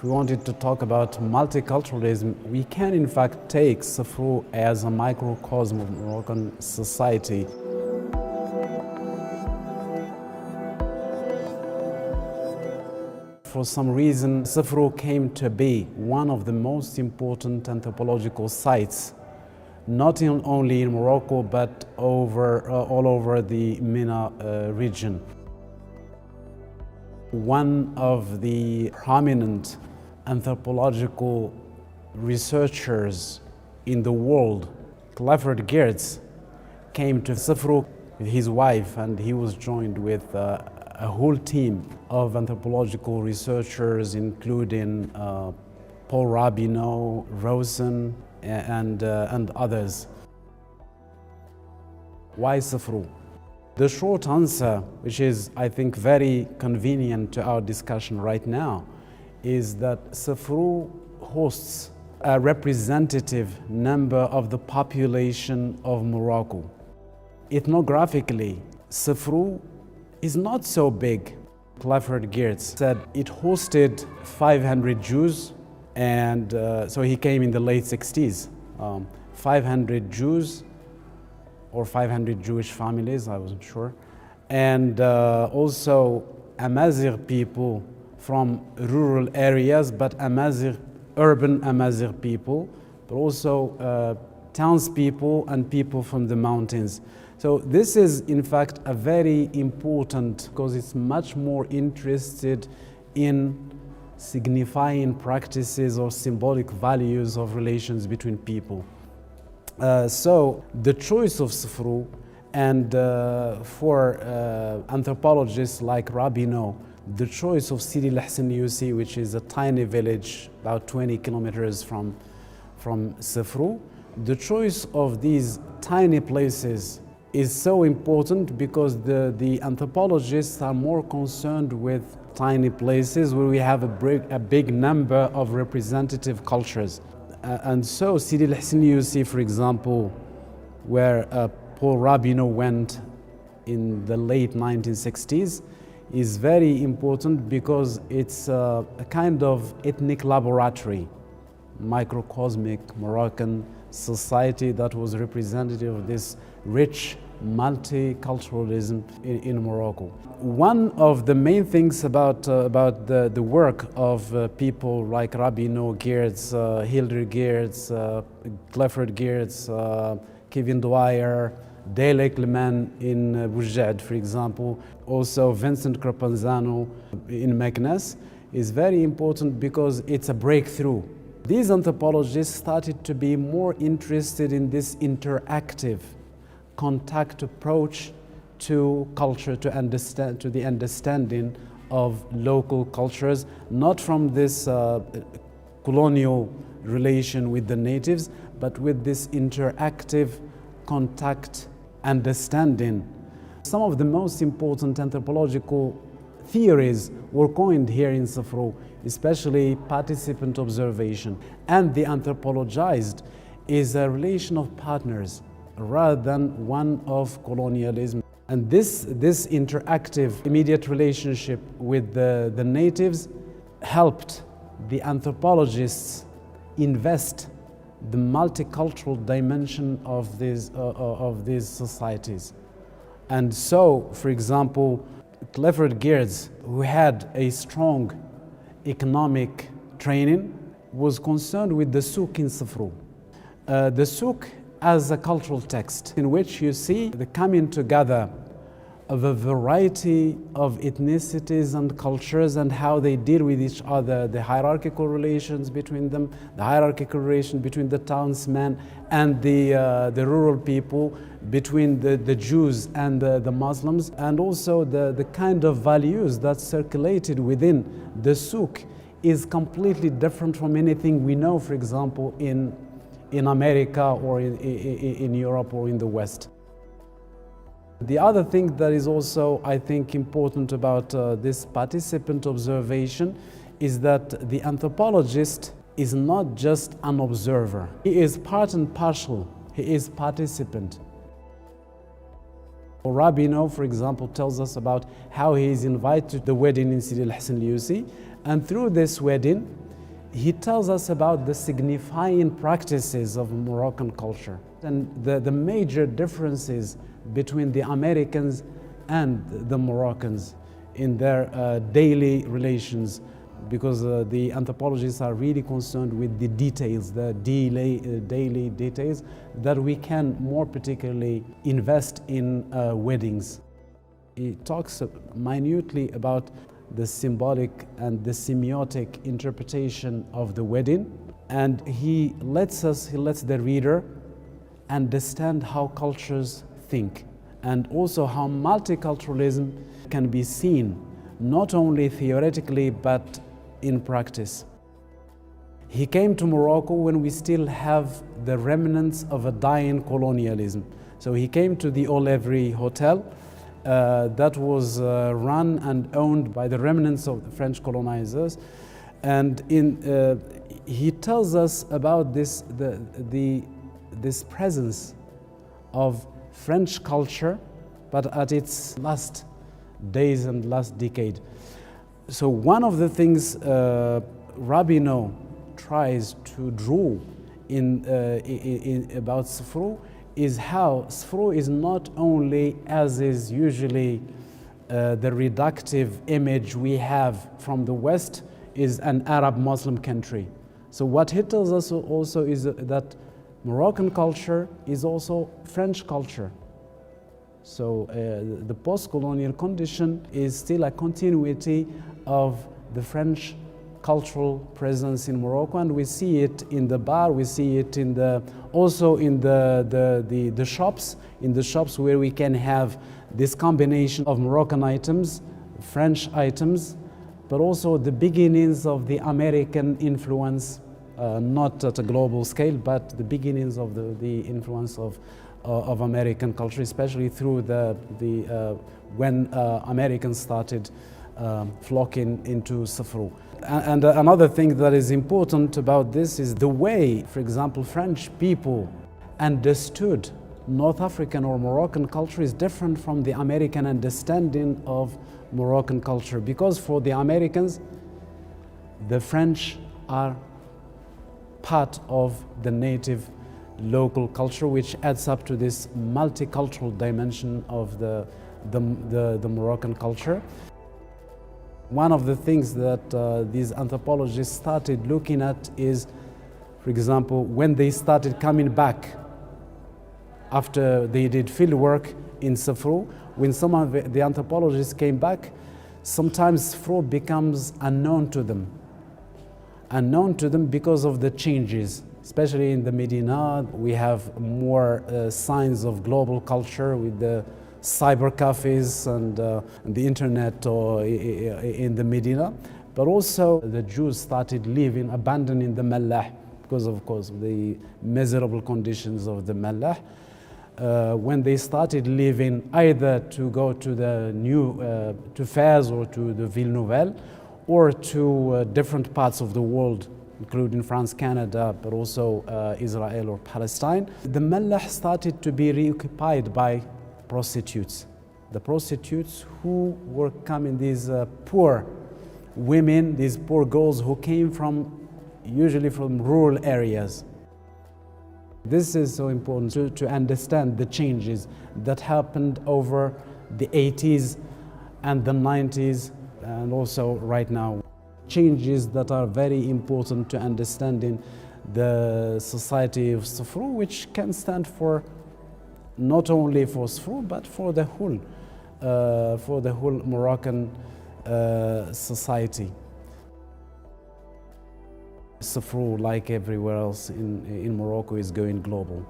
we wanted to talk about multiculturalism, we can in fact take Sefrou as a microcosm of Moroccan society. For some reason, Sefrou came to be one of the most important anthropological sites, not only in Morocco, but all over the MENA region. One of the prominent anthropological researchers in the world, Clifford Geertz, came to Sefrou with his wife, and he was joined with a whole team of anthropological researchers, including Paul Robino, Rosen, and others. Why Sefrou? The short answer, which is, I think, very convenient to our discussion right now, is that Sefrou hosts a representative number of the population of Morocco. Ethnographically, Sefrou is not so big. Clifford Geertz said it hosted 500 Jews, and so he came in the late 60s. 500 Jews, or 500 Jewish families, I wasn't sure, and also Amazigh people from rural areas, but urban Amazigh people, but also townspeople and people from the mountains. So this is in fact a very important, because it's much more interested in signifying practices or symbolic values of relations between people. So the choice of Sefrou, and for anthropologists like Robino, the choice of Sidi El Hassan Youssi, which is a tiny village about 20 kilometers from Sefrou, the choice of these tiny places is so important because the anthropologists are more concerned with tiny places where we have a big number of representative cultures. And so Sidi El Hassan Youssi, for example, where Paul Robino went in the late 1960s, is very important because it's a kind of ethnic laboratory, microcosmic Moroccan society that was representative of this rich multiculturalism in Morocco. One of the main things about the work of people like Robino, Geertz, Hilder Geertz, Clifford Geertz, Kevin Dwyer, Dale Clement in Boujad, for example, also Vincent Crapanzano in Meknes, is very important because it's a breakthrough. These anthropologists started to be more interested in this interactive contact approach to culture, to the understanding of local cultures, not from this colonial relation with the natives, but with this interactive contact understanding. Some of the most important anthropological theories were coined here in Sefrou, especially participant observation. And the anthropologized is a relation of partners rather than one of colonialism. And this interactive immediate relationship with the natives helped the anthropologists invest the multicultural dimension of these societies. And so, for example, Clifford Geertz, who had a strong economic training, was concerned with the souk in Sefrou. The souk as a cultural text in which you see the coming together of a variety of ethnicities and cultures and how they deal with each other, the hierarchical relations between them, the hierarchical relation between the townsmen and the rural people, between the Jews and the Muslims, and also the kind of values that circulated within the souk is completely different from anything we know, for example, in America or in Europe or in the West. The other thing that is also, I think, important about this participant observation is that the anthropologist is not just an observer. He is part and parcel. He is participant. Robino, for example, tells us about how he is invited to the wedding in Sidi El Hassan Youssi, and through this wedding, He tells us about the signifying practices of Moroccan culture and the major differences between the Americans and the Moroccans in their daily relations, because the anthropologists are really concerned with the details, the daily details that we can more particularly invest in weddings. He talks minutely about the symbolic and the semiotic interpretation of the wedding, and he lets the reader understand how cultures think, and also how multiculturalism can be seen not only theoretically but in practice. He came to Morocco when we still have the remnants of a dying colonialism. So he came to the Olevri Hotel that was run and owned by the remnants of the French colonizers, and he tells us about this presence of French culture, but at its last days and last decade. So one of the things Robino tries to draw in about Sefrou is how Sefrou is not only, as is usually the reductive image we have from the West, is an Arab Muslim country. So what he tells us also is that Moroccan culture is also French culture. So the post-colonial condition is still a continuity of the French cultural presence in Morocco, and we see it in the bar, we see it also in the shops where we can have this combination of Moroccan items, French items, but also the beginnings of the American influence, not at a global scale, but the beginnings of the influence of American culture, especially through when Americans started flocking into Sefrou. And another thing that is important about this is the way, for example, French people understood North African or Moroccan culture is different from the American understanding of Moroccan culture, because for the Americans, the French are part of the native local culture, which adds up to this multicultural dimension of the Moroccan culture. One of the things that these anthropologists started looking at is, for example, when they started coming back after they did field work in Sefrou, when some of the anthropologists came back, sometimes Sefrou becomes unknown to them because of the changes. Especially in the Medina, we have more signs of global culture with the cyber cafes and the internet in the Medina. But also the Jews started abandoning the Mallah because, of course, the miserable conditions of the Mallah. When they started living either to go to to Fez or to the Ville Nouvelle, or to different parts of the world, including France, Canada, but also Israel or Palestine, the Mallah started to be reoccupied by prostitutes. The prostitutes who were coming, these poor women, these poor girls who came usually from rural areas. This is so important to understand the changes that happened over the 80s and the 90s and also right now. Changes that are very important to understanding the society of Sefrou, which can stand for not only for Sefrou but for the whole Moroccan society. Sefrou, like everywhere else in Morocco, is going global.